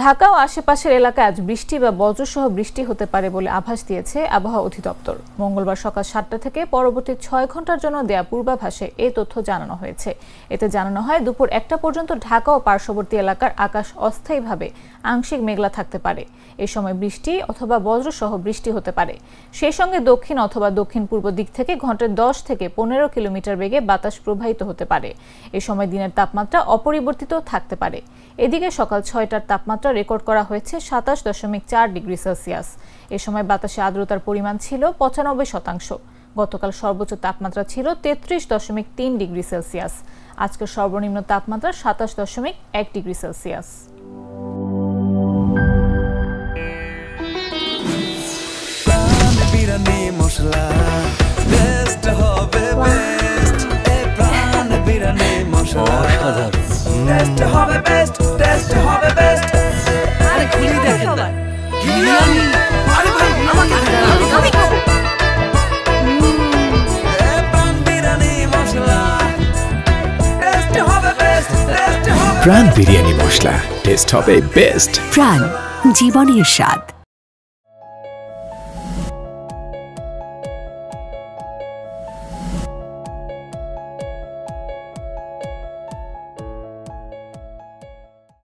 ঢাকা ও আশেপাশের এলাকায় আজ বৃষ্টি বা বজ্রসহ বৃষ্টি হতে পারে বলে আভাস দিয়েছে আবহাওয়া অধিদপ্তর। মঙ্গলবার সকাল ৭টা থেকে পরবর্তী ৬ ঘন্টার জন্য দেয়া পূর্বাভাসে এই তথ্য জানানো হয়েছে। এতে জানানো হয় দুপুর ১টা পর্যন্ত ঢাকা ও পার্শ্ববর্তী এলাকার আকাশ অস্থায়ীভাবে আংশিক মেঘলা থাকতে পারে। এই সময় বৃষ্টি অথবা বজ্রসহ বৃষ্টি হতে পারে। সেই সঙ্গে দক্ষিণ অথবা দক্ষিণ পূর্ব দিক থেকে ঘন্টায় ১০ থেকে ১৫ কিলোমিটার বেগে বাতাস প্রবাহিত হতে পারে। এই সময় দিনের তাপমাত্রা অপরিবর্তিত থাকতে পারে। এদিকে সকাল ৬টার তাপমাত্রা রেকর্ড করা হয়েছে ২৭.৪ ডিগ্রি সেলসিয়াস। এ সময় বাতাসে আর্দ্রতার পরিমাণ ছিল ৯৫%। গতকাল সর্বোচ্চ তাপমাত্রা ছিল ৩৩.৩ ডিগ্রি সেলসিয়াস। আজকের সর্বনিম্ন তাপমাত্রা ২৭.১ ডিগ্রি সেলসিয়াস। প্রাণ বিরিয়ানি মশলা, টেস্ট হবে বেস্ট। প্রাণ, জীবনের স্বাদ।